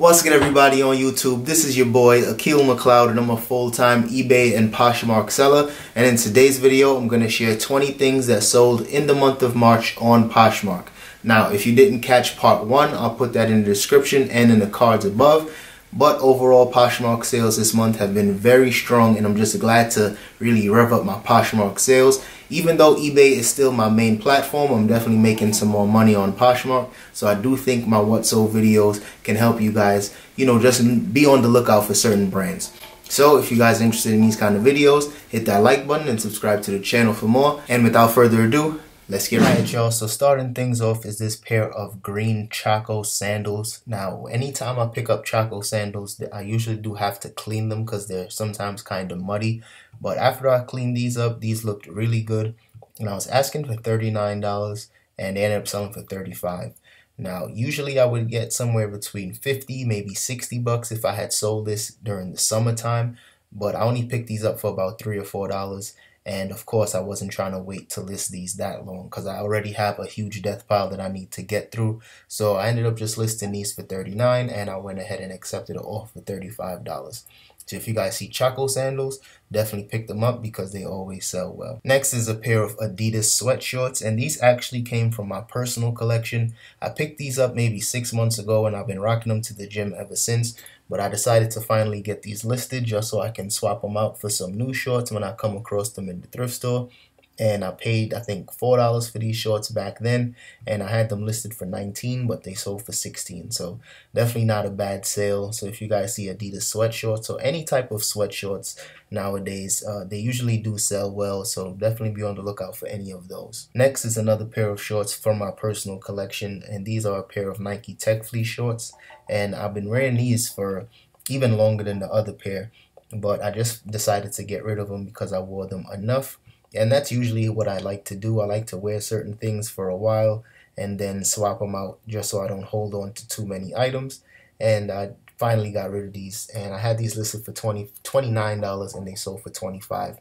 What's good, everybody on YouTube? This is your boy Akil McLeod, and I'm a full-time eBay and Poshmark seller. And in today's video, I'm going to share 20 things that sold in the month of March on Poshmark. Now, if you didn't catch part 1, I'll put that in the description and in the cards above. But overall, Poshmark sales this month have been very strong, and I'm just glad to really rev up my Poshmark sales. Even though eBay is still my main platform, I'm definitely making some more money on Poshmark. So I do think my What Sold videos can help you guys, just be on the lookout for certain brands. So if you guys are interested in these kind of videos, hit that like button and subscribe to the channel for more. And without further ado, let's get right, y'all. So starting things off is this pair of green Chaco sandals. Now, anytime I pick up Chaco sandals, I usually do have to clean them because they're sometimes kind of muddy. But after I cleaned these up, these looked really good. And I was asking for $39 and they ended up selling for $35. Now, usually I would get somewhere between 50, maybe 60 bucks if I had sold this during the summertime. But I only picked these up for about $3 or $4. And of course, I wasn't trying to wait to list these that long because I already have a huge death pile that I need to get through. So I ended up just listing these for $39, and I went ahead and accepted an offer for $35. So if you guys see Chaco sandals, definitely pick them up because they always sell well. Next is a pair of Adidas Sweatshirts, and these actually came from my personal collection. I picked these up maybe 6 months ago, and I've been rocking them to the gym ever since. But I decided to finally get these listed just so I can swap them out for some new shorts when I come across them in the thrift store. And I paid, I think, $4 for these shorts back then, and I had them listed for $19, but they sold for $16. So definitely not a bad sale. So if you guys see Adidas sweatshorts or any type of sweatshorts nowadays, they usually do sell well. So definitely be on the lookout for any of those. Next is another pair of shorts from my personal collection, and these are a pair of Nike Tech Fleece shorts. And I've been wearing these for even longer than the other pair, but I just decided to get rid of them because I wore them enough. And that's usually what I like to do. I like to wear certain things for a while and then swap them out just so I don't hold on to too many items. And I finally got rid of these, and I had these listed for $29 and they sold for $25.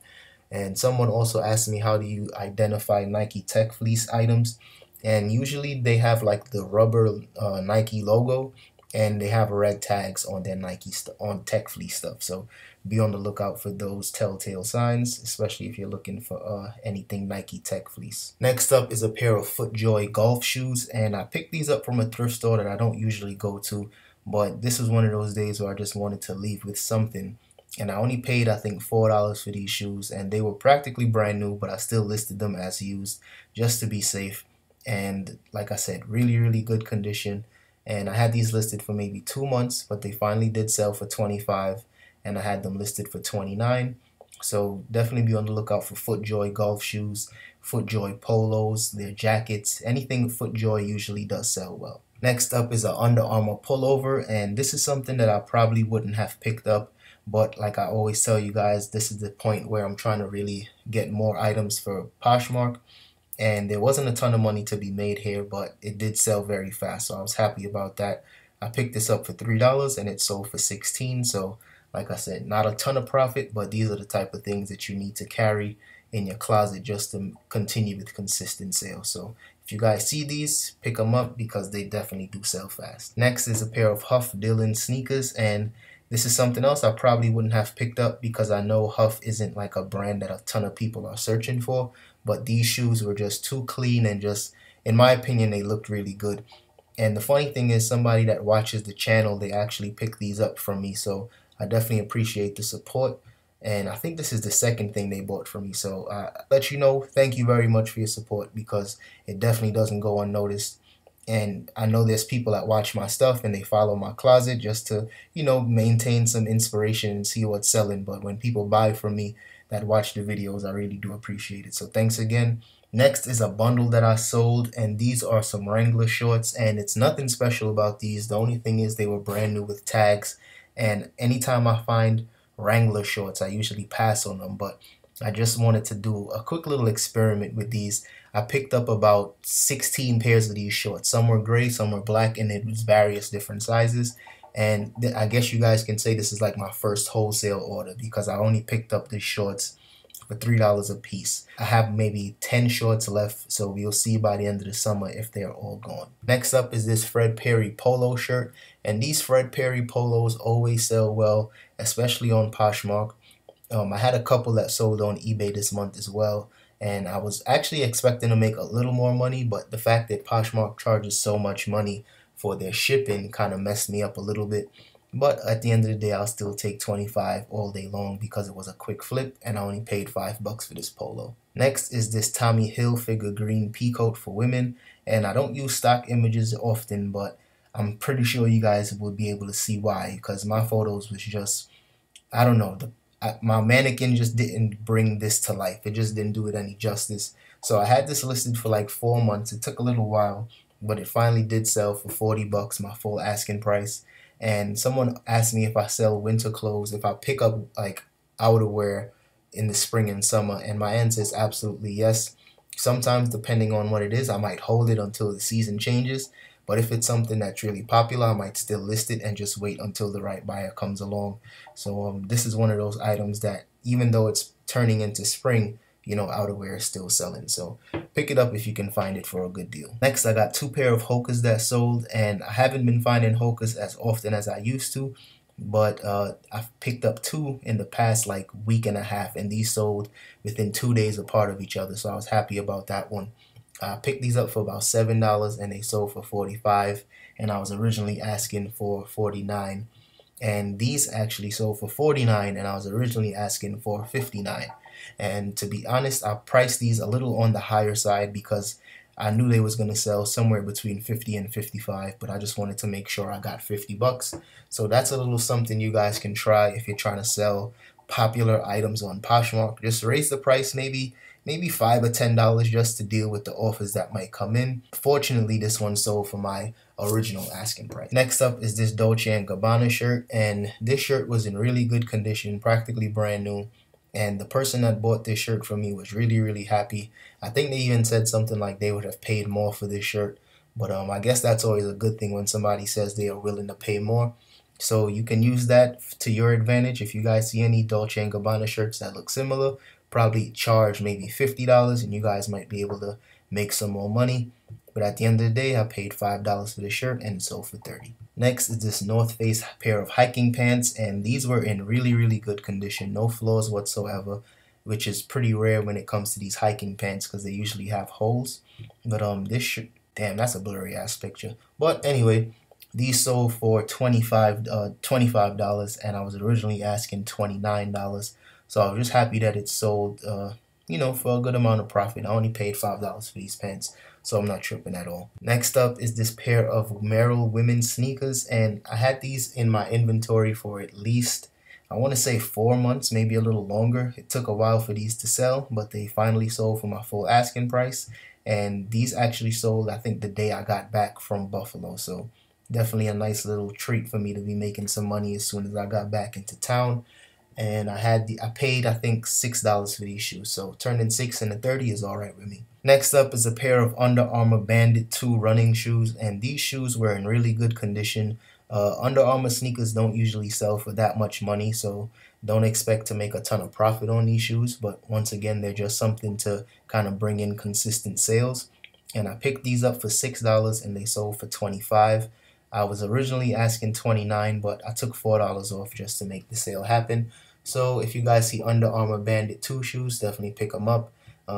And someone also asked me, how do you identify Nike Tech Fleece items? And usually they have like the rubber Nike logo, and they have red tags on their Nike on Tech Fleece stuff. So be on the lookout for those telltale signs, especially if you're looking for anything Nike Tech Fleece. Next up is a pair of FootJoy golf shoes, and I picked these up from a thrift store that I don't usually go to, but this was one of those days where I just wanted to leave with something. And I only paid, I think, $4 for these shoes, and they were practically brand new, but I still listed them as used just to be safe. And like I said, really, really good condition. And I had these listed for maybe 2 months, but they finally did sell for $25, and I had them listed for $29. So definitely be on the lookout for FootJoy golf shoes, FootJoy polos, their jackets. Anything FootJoy usually does sell well. Next up is an Under Armour pullover, and this is something that I probably wouldn't have picked up, but like I always tell you guys, this is the point where I'm trying to really get more items for Poshmark. And there wasn't a ton of money to be made here, but it did sell very fast, so I was happy about that. I picked this up for $3 and it sold for $16. So like I said, not a ton of profit, but these are the type of things that you need to carry in your closet just to continue with consistent sales. So if you guys see these, pick them up because they definitely do sell fast. Next is a pair of Hough Dillon sneakers, and this is something else I probably wouldn't have picked up because I know Hough isn't like a brand that a ton of people are searching for. But these shoes were just too clean, and just, in my opinion, they looked really good. And the funny thing is, somebody that watches the channel, they actually picked these up from me. So I definitely appreciate the support. And I think this is the second thing they bought from me. So I let you know, thank you very much for your support because it definitely doesn't go unnoticed. And I know there's people that watch my stuff and they follow my closet just to, maintain some inspiration and see what's selling. But when people buy from me that watch the videos, I really do appreciate it. So thanks again. Next is a bundle that I sold, and these are some Wrangler shorts, and it's nothing special about these. The only thing is they were brand new with tags, and anytime I find Wrangler shorts, I usually pass on them. But I just wanted to do a quick little experiment with these. I picked up about 16 pairs of these shorts. Some were gray, some were black, and it was various different sizes. And I guess you guys can say this is like my first wholesale order because I only picked up these shorts for $3 a piece. I have maybe 10 shorts left, so we'll see by the end of the summer if they're all gone. Next up is this Fred Perry polo shirt, And these Fred Perry polos always sell well, especially on Poshmark. I had a couple that sold on eBay this month as well, and I was actually expecting to make a little more money, but the fact that Poshmark charges so much money for their shipping kind of messed me up a little bit. But at the end of the day, I'll still take 25 all day long because it was a quick flip and I only paid $5 for this polo. Next is this Tommy Hilfiger green pea coat for women, and I don't use stock images often, but I'm pretty sure you guys will be able to see why, because my photos was just, I don't know, my mannequin just didn't bring this to life. It just didn't do it any justice. So I had this listed for like 4 months. It took a little while, but it finally did sell for $40, my full asking price. And someone asked me if I sell winter clothes, if I pick up like outerwear in the spring and summer, and my answer is absolutely yes. Sometimes, depending on what it is, I might hold it until the season changes. But if it's something that's really popular, I might still list it and just wait until the right buyer comes along. So this is one of those items that even though it's turning into spring, you know, outerwear is still selling. So pick it up if you can find it for a good deal. Next, I got 2 pair of Hocus that sold, and I haven't been finding Hocus as often as I used to, but I've picked up 2 in the past like week and a half, and these sold within 2 days apart of each other. So I was happy about that one. I picked these up for about $7 and they sold for $45, and I was originally asking for $49. And these actually sold for $49 and I was originally asking for $59. And to be honest, I priced these a little on the higher side because I knew they was going to sell somewhere between $50 and $55, but I just wanted to make sure I got $50. So that's a little something you guys can try if you're trying to sell popular items on Poshmark. Just raise the price maybe $5 or $10 just to deal with the offers that might come in. Fortunately, this one sold for my original asking price. Next up is this Dolce Gabbana shirt, and this shirt was in really good condition, practically brand new. And the person that bought this shirt from me was really happy. I think they even said something like they would have paid more for this shirt, but I guess that's always a good thing when somebody says they are willing to pay more. So you can use that to your advantage. If you guys see any Dolce & Gabbana shirts that look similar, probably charge maybe $50 and you guys might be able to make some more money. But at the end of the day, I paid $5 for the shirt and it sold for $30. Next is this North Face pair of hiking pants, and these were in really good condition, no flaws whatsoever, which is pretty rare when it comes to these hiking pants because they usually have holes. But this shirt, damn, that's a blurry ass picture. But anyway, these sold for $25 and I was originally asking $29. So I was just happy that it sold, you know, for a good amount of profit. I only paid $5 for these pants, so I'm not tripping at all. Next up is this pair of Merrell women's sneakers, and I had these in my inventory for at least, I want to say 4 months, maybe a little longer. It took a while for these to sell, but they finally sold for my full asking price. And these actually sold, I think, the day I got back from Buffalo. So definitely a nice little treat for me to be making some money as soon as I got back into town. And I paid, I think, $6 for these shoes. So turning 6 into 30 is all right with me. Next up is a pair of Under Armour Bandit 2 running shoes, and these shoes were in really good condition. Under Armour sneakers don't usually sell for that much money, so don't expect to make a ton of profit on these shoes. But once again, they're just something to kind of bring in consistent sales. And I picked these up for $6 and they sold for $25. I was originally asking $29, but I took $4 off just to make the sale happen. So if you guys see Under Armour Bandit 2 shoes, definitely pick them up.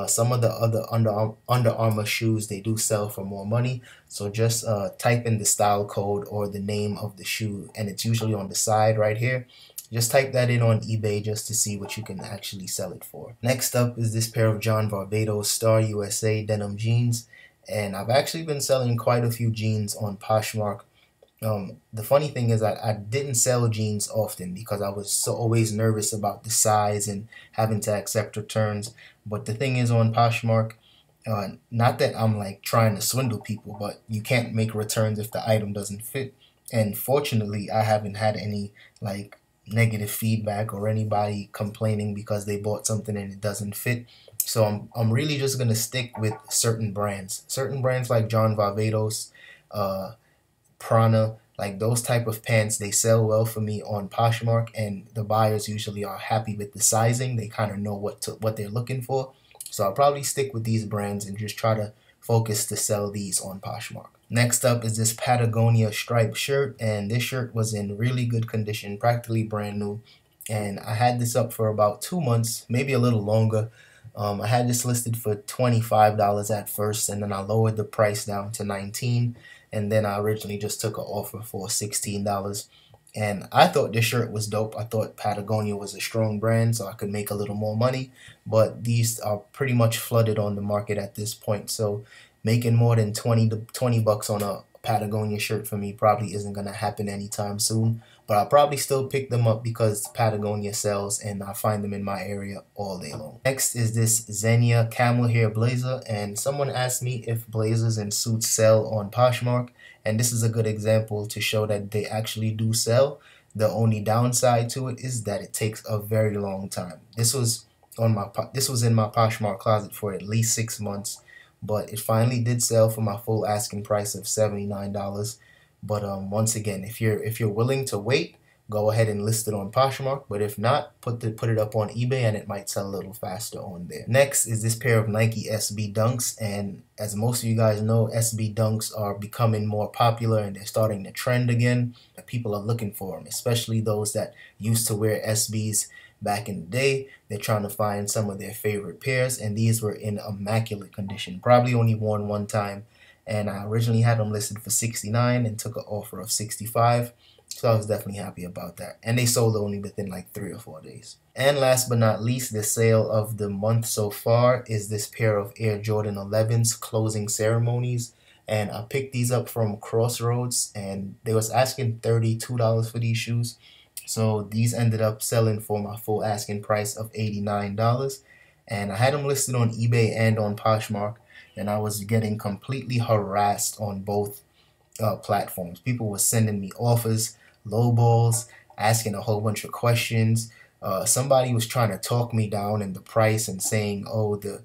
Some of the other Under Armour shoes, they do sell for more money. So just type in the style code or the name of the shoe, and it's usually on the side right here. Just type that in on eBay just to see what you can actually sell it for. Next up is this pair of John Varvatos Star USA denim jeans, and I've actually been selling quite a few jeans on Poshmark. The funny thing is I didn't sell jeans often because I was always nervous about the size and having to accept returns. But the thing is on Poshmark, not that I'm like trying to swindle people, but you can't make returns if the item doesn't fit. And fortunately, I haven't had any like negative feedback or anybody complaining because they bought something and it doesn't fit. So I'm really just gonna stick with certain brands like John Varvatos, Prana, like those type of pants. They sell well for me on Poshmark, and the buyers usually are happy with the sizing. They kind of know what they're looking for. So I'll probably stick with these brands and just try to focus to sell these on Poshmark. Next up is this Patagonia striped shirt, and this shirt was in really good condition, practically brand new. And I had this up for about 2 months, maybe a little longer. I had this listed for $25 at first, and then I lowered the price down to $19, and then I originally just took an offer for $16. And I thought this shirt was dope. I thought Patagonia was a strong brand, so I could make a little more money. But these are pretty much flooded on the market at this point, so making more than 20 bucks on a Patagonia shirt for me probably isn't going to happen anytime soon. But I'll probably still pick them up because Patagonia sells and I find them in my area all day long. Next is this Xenia camel hair blazer, and someone asked me if blazers and suits sell on Poshmark, and this is a good example to show that they actually do sell. The only downside to it is that it takes a very long time. This was in my Poshmark closet for at least 6 months. But it finally did sell for my full asking price of $79. But once again, if you're willing to wait, go ahead and list it on Poshmark. But if not, put it up on eBay and it might sell a little faster on there. Next is this pair of Nike SB Dunks, and as most of you guys know, SB Dunks are becoming more popular and they're starting to trend again. People are looking for them, especially those that used to wear SBs back in the day. They're trying to find some of their favorite pairs, and these were in immaculate condition, probably only worn one time. And I originally had them listed for $69 and took an offer of $65, so I was definitely happy about that. And they sold only within like 3 or 4 days. And last but not least, the sale of the month so far is this pair of Air Jordan 11s closing ceremonies. And I picked these up from Crossroads, and they was asking $32 for these shoes. So these ended up selling for my full asking price of $89. And I had them listed on eBay and on Poshmark, and I was getting completely harassed on both platforms. People were sending me offers, lowballs, asking a whole bunch of questions. Somebody was trying to talk me down in the price and saying, oh, the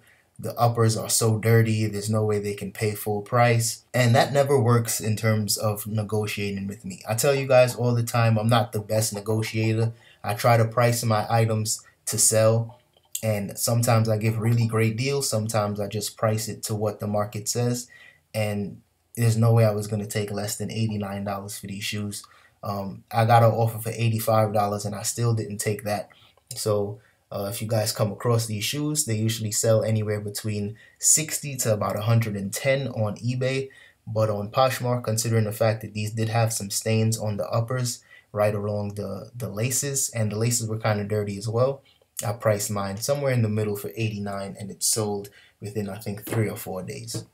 uppers are so dirty, there's no way they can pay full price. And that never works in terms of negotiating with me. I tell you guys all the time, I'm not the best negotiator. I try to price my items to sell, and sometimes I give really great deals. Sometimes I just price it to what the market says, and there's no way I was going to take less than $89 for these shoes. I got an offer for $85 and I still didn't take that. So if you guys come across these shoes, they usually sell anywhere between $60 to about $110 on eBay. But on Poshmark, considering the fact that these did have some stains on the uppers right along the laces, and the laces were kind of dirty as well, I priced mine somewhere in the middle for $89, and it sold within, I think, 3 or 4 days.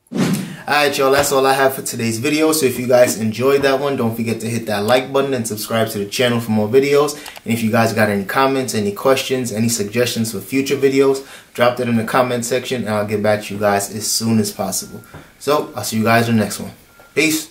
Alright, y'all, that's all I have for today's video. So if you guys enjoyed that one, don't forget to hit that like button and subscribe to the channel for more videos. And if you guys got any comments, any questions, any suggestions for future videos, drop that in the comment section and I'll get back to you guys as soon as possible. So I'll see you guys in the next one. Peace.